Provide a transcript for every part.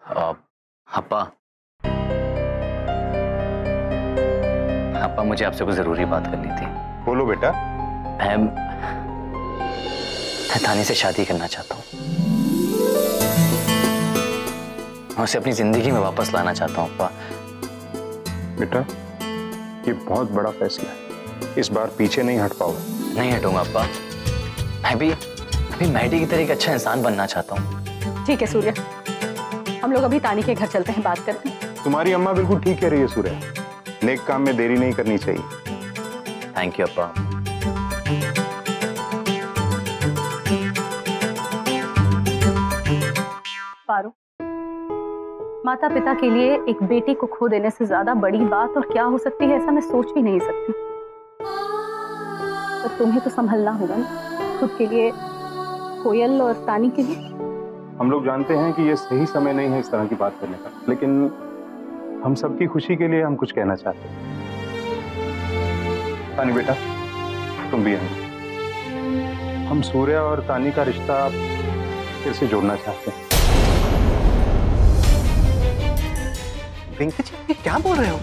अप्पा, अप्पा मुझे आपसे कोई जरूरी बात करनी थी। बोलो बेटा। मैं तानी से शादी करना चाहता हूँ। मैं उसे अपनी जिंदगी में वापस लाना चाहता हूँ अप्पा। बेटा, ये बहुत बड़ा फैसला है, इस बार पीछे नहीं हट पाओगे। नहीं हटूंगा अप्पा। मैं भी अभी मैडी की तरह एक अच्छा इंसान बनना चाहता हूँ। ठीक है सूर्या, हम लोग अभी तानी के घर चलते हैं, बात करते हैं। तुम्हारी अम्मा बिल्कुल ठीक कह रही है सूर्य, नेक काम में देरी नहीं करनी चाहिए। थैंक यू अप्पा। पारो, माता पिता के लिए एक बेटी को खो देने से ज्यादा बड़ी बात और क्या हो सकती है, ऐसा मैं सोच भी नहीं सकती। पर तुम्हें तो संभलना होगा ना, खुद के लिए, कोयल और तानी के लिए। हम लोग जानते हैं कि ये सही समय नहीं है इस तरह की बात करने का, लेकिन हम सबकी खुशी के लिए हम कुछ कहना चाहते हैं। तानी बेटा, तुम भी हैं। हम सूर्य और तानी का रिश्ता फिर से जोड़ना चाहते हैं। वेंकट जी, ये क्या बोल रहे हो?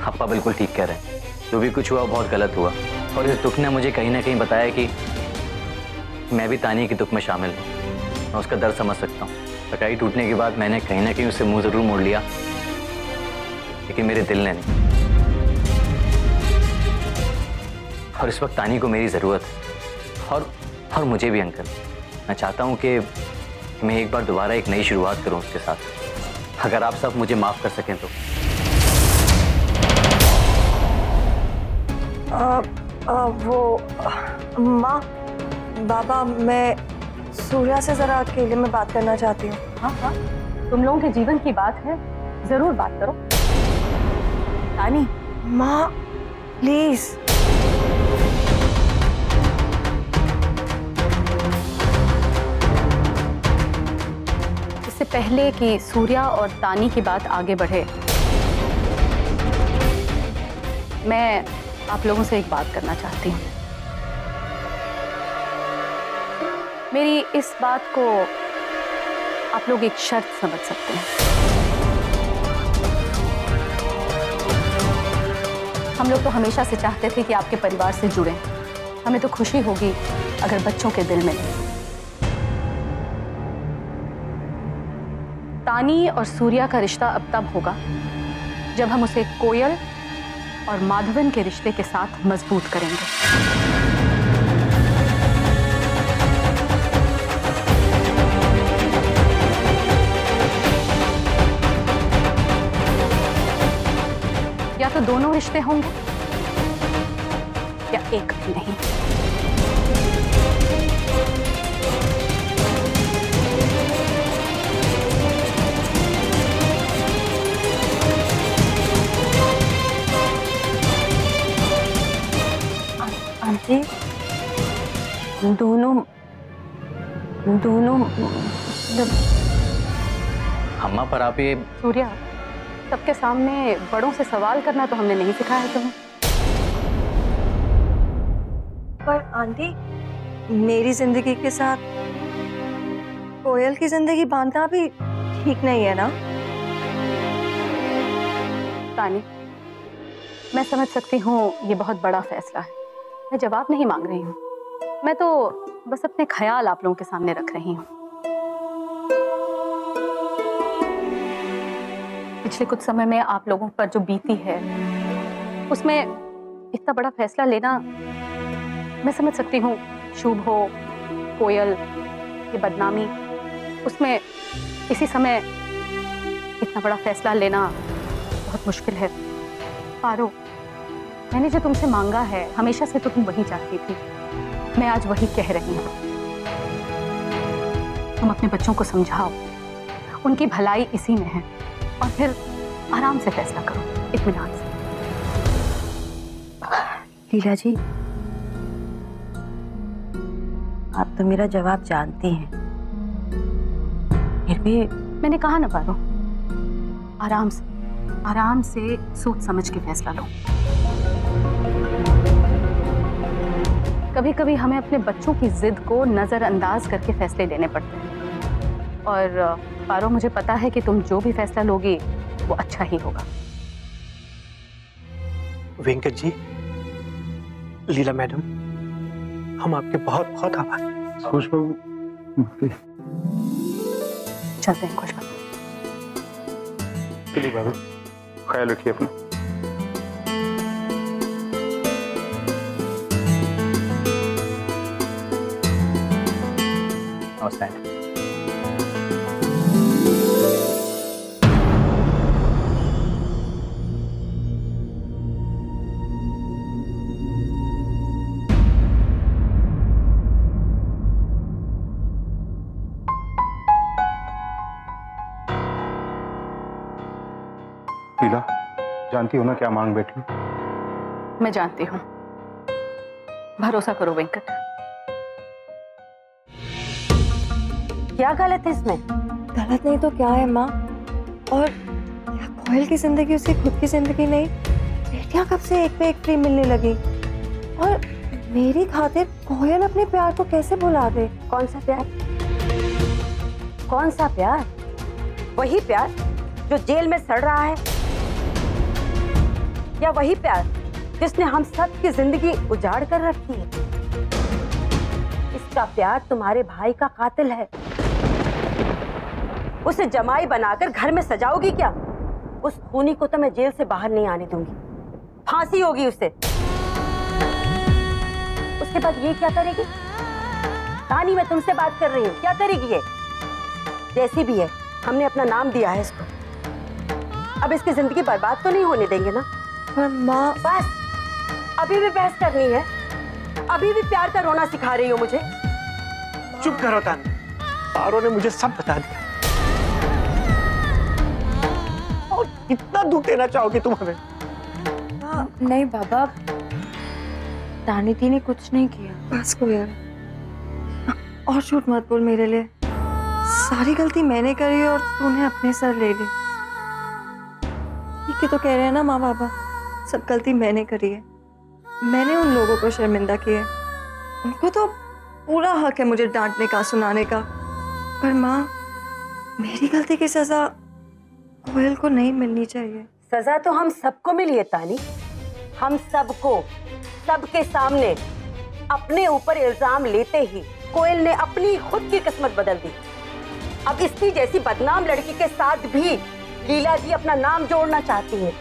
अप्पा बिल्कुल ठीक कह रहे हैं। जो भी कुछ हुआ बहुत गलत हुआ, और इस दुख ने मुझे कहीं ना कहीं बताया कि मैं भी तानी के दुख में शामिल हूँ। मैं उसका दर्द समझ सकता हूँ। लड़ाई टूटने के बाद मैंने कहीं ना कहीं उससे मुंह जरूर मोड़ लिया, लेकिन मेरे दिल ने नहीं। और इस वक्त तानी को मेरी जरूरत है, और मुझे भी अंकल। मैं चाहता हूँ कि मैं एक बार दोबारा एक नई शुरुआत करूँ उसके साथ। अगर आप सब मुझे माफ कर सकें तो। वो माँ, बाबा, मैं सूर्या से जरा अकेले में बात करना चाहती हूँ। हाँ हाँ, तुम लोगों के जीवन की बात है, जरूर बात करो। तानी। माँ प्लीज। इससे पहले कि सूर्या और तानी की बात आगे बढ़े, मैं आप लोगों से एक बात करना चाहती हूँ। मेरी इस बात को आप लोग एक शर्त समझ सकते हैं। हम लोग तो हमेशा से चाहते थे कि आपके परिवार से जुड़ें। हमें तो खुशी होगी अगर बच्चों के दिल में। तानी और सूर्या का रिश्ता अब तब होगा जब हम उसे कोयल और माधवन के रिश्ते के साथ मजबूत करेंगे। या तो दोनों रिश्ते होंगे या एक भी नहीं। आंटी, दोनों अम्मा, पर आप ये सूर्या, सबके सामने बड़ों से सवाल करना तो हमने नहीं सिखाया तुम्हें। पर आंटी, मेरी जिंदगी के साथ कोयल की जिंदगी बांधना भी ठीक नहीं है ना? तानी, मैं समझ सकती हूँ ये बहुत बड़ा फैसला है। मैं जवाब नहीं मांग रही हूँ, मैं तो बस अपने ख्याल आप लोगों के सामने रख रही हूँ। पिछले कुछ समय में आप लोगों पर जो बीती है, उसमें इतना बड़ा फैसला लेना, मैं समझ सकती हूँ। शुभ हो, कोयल, ये बदनामी, उसमें इसी समय इतना बड़ा फैसला लेना बहुत मुश्किल है। पारो, मैंने जो तुमसे मांगा है, हमेशा से तो तुम वही चाहती थी। मैं आज वही कह रही हूँ। तुम अपने बच्चों को समझाओ, उनकी भलाई इसी में है, और फिर आराम से फैसला करो, इत्मीनान से। लीला जी, आप तो मेरा जवाब जानती हैं, फिर भी मैंने कहा ना पारो, आराम से सोच समझ के फैसला लो। कभी कभी हमें अपने बच्चों की जिद को नजरअंदाज करके फैसले लेने पड़ते हैं। और पारो, मुझे पता है कि तुम जो भी फैसला लोगी वो अच्छा ही होगा। वेंकट जी, लीला मैडम, हम आपके बहुत बहुत आभारी। खुश बाबू, चलते हैं खुशबू। चलिए बाबू, ख्याल रखिए अपना। नमस्ते। लीला, जानती हो ना क्या मांग बैठी? मैं जानती हूँ, भरोसा करो वेंकट। क्या गलत है इसमें? गलत नहीं तो क्या है माँ? और क्या कोयल की जिंदगी उसकी खुद की जिंदगी नहीं? बेटियां कब से एक पे एक फ्री मिलने लगी, और मेरी खातिर कोयल अपने प्यार को कैसे भुला दे? कौन सा प्यार? कौन सा प्यार? वही प्यार जो जेल में सड़ रहा है, या वही प्यार जिसने हम सब की जिंदगी उजाड़ कर रखी है? इसका प्यार तुम्हारे भाई का कातिल है। उसे जमाई बनाकर घर में सजाओगी क्या? उस खूनी को तो मैं जेल से बाहर नहीं आने दूंगी, फांसी होगी उसे। उसके बाद ये क्या करेगी? तानी, मैं तुमसे बात कर रही हूँ, क्या करेगी ये? जैसी भी है, हमने अपना नाम दिया है इसको, अब इसकी जिंदगी बर्बाद तो नहीं होने देंगे ना? पर माँ, बस अभी भी बहस करनी है? अभी भी प्यार का रोना सिखा रही हो मुझे? चुप करो तानी, पारो ने मुझे सब बता दिया। और कितना दुख देना चाहोगे तुम हमें? नहीं बाबा, तानी थी ने कुछ नहीं किया। बस को यार, और झूठ मत बोल मेरे लिए। सारी गलती मैंने करी और तूने अपने सर ले ली। ठीक है तो कह रहे हैं ना माँ बाबा, सब गलती मैंने करी है। मैंने उन लोगों को शर्मिंदा किया है, उनको तो पूरा हक है मुझे डांटने का, सुनाने का। पर माँ, मेरी गलती की सजा कोयल को नहीं मिलनी चाहिए। सजा तो हम सबको मिली है तानी, हम सबको, सबके सामने अपने ऊपर इल्जाम लेते ही कोयल ने अपनी खुद की किस्मत बदल दी। अब इसकी जैसी बदनाम लड़की के साथ भी लीला जी अपना नाम जोड़ना चाहती है।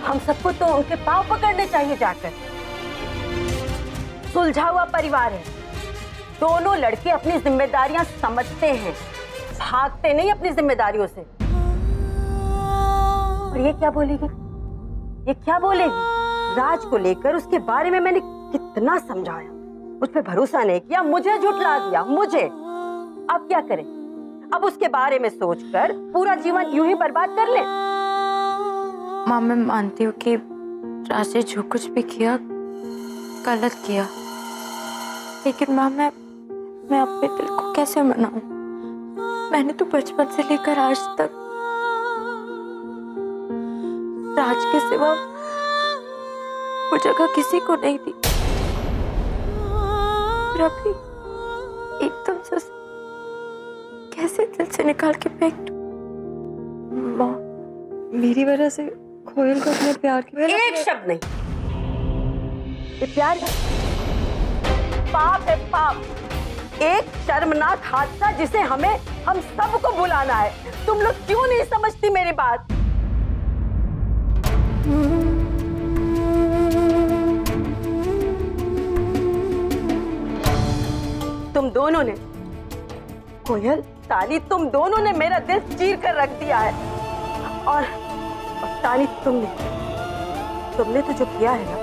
हम सबको तो उनके पांव पकड़ने चाहिए जाकर। सुलझा हुआ परिवार है, दोनों लड़के अपनी जिम्मेदारियां समझते हैं, भागते नहीं अपनी जिम्मेदारियों से। और ये क्या बोलेगी? ये क्या बोलेगी? राज को लेकर उसके बारे में मैंने कितना समझाया, मुझ पे भरोसा नहीं किया, मुझे झुठला दिया, मुझे। अब क्या करें? अब उसके बारे में सोचकर पूरा जीवन यूं ही बर्बाद कर ले? माँ, मैं मानती हूँ कि राज ने जो कुछ भी किया गलत किया, लेकिन माँ, मैं अपने दिल को कैसे मनाऊं? मैंने तो बचपन से लेकर आज तक राज के सिवा वो जगह किसी को नहीं दी। फिर अभी एकदम से कैसे दिल से निकाल के फेंक दूं? माँ, मेरी वजह से कोयल को अपने प्यार की एक शब्द नहीं। ये प्यार पाप है, पाप। एक शर्मनाक हादसा जिसे हम सबको बुलाना है। तुम लोग क्यों नहीं समझती मेरी बात? तुम दोनों ने, कोयल, तानी, तुम दोनों ने मेरा दिल चीर कर रख दिया है। और तानी, तुमने तो जो किया है ना,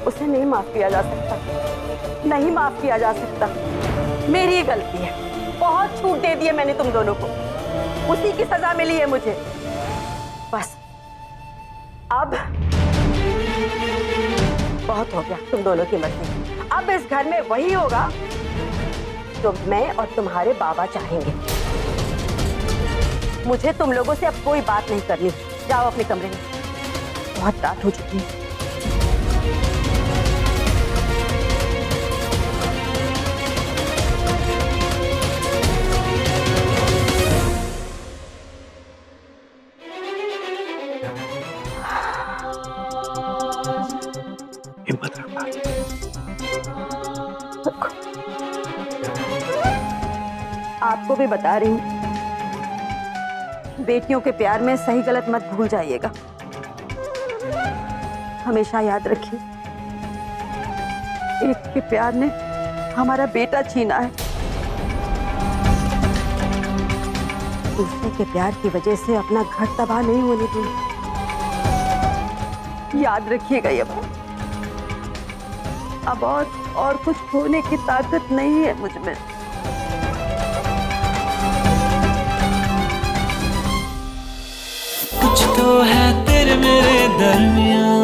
उसे नहीं माफ किया जा सकता, नहीं माफ किया जा सकता। मेरी ही गलती है, बहुत छूट दे दी है मैंने तुम दोनों को, उसी की सजा मिली है मुझे। बस अब बहुत हो गया तुम दोनों की मस्ती। अब इस घर में वही होगा जो मैं और तुम्हारे बाबा चाहेंगे। मुझे तुम लोगों से अब कोई बात नहीं करनी। जाओ अपने कमरे में, बहुत रात हो चुकी है। आपको भी बता रही हूँ, बेटियों के प्यार में सही गलत मत भूल जाइएगा। हमेशा याद रखिए, एक के प्यार ने हमारा बेटा छीना है, दूसरे के प्यार की वजह से अपना घर तबाह नहीं होने दूंगी। याद रखिएगा ये बात। अब और कुछ होने की ताकत नहीं है मुझ में। कुछ तो है तेरे मेरे दरमियां।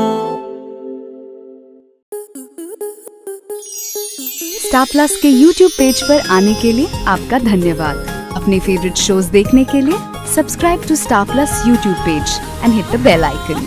स्टार प्लस के YouTube पेज पर आने के लिए आपका धन्यवाद। अपने फेवरेट शोज देखने के लिए subscribe to star plus YouTube page and hit the bell icon.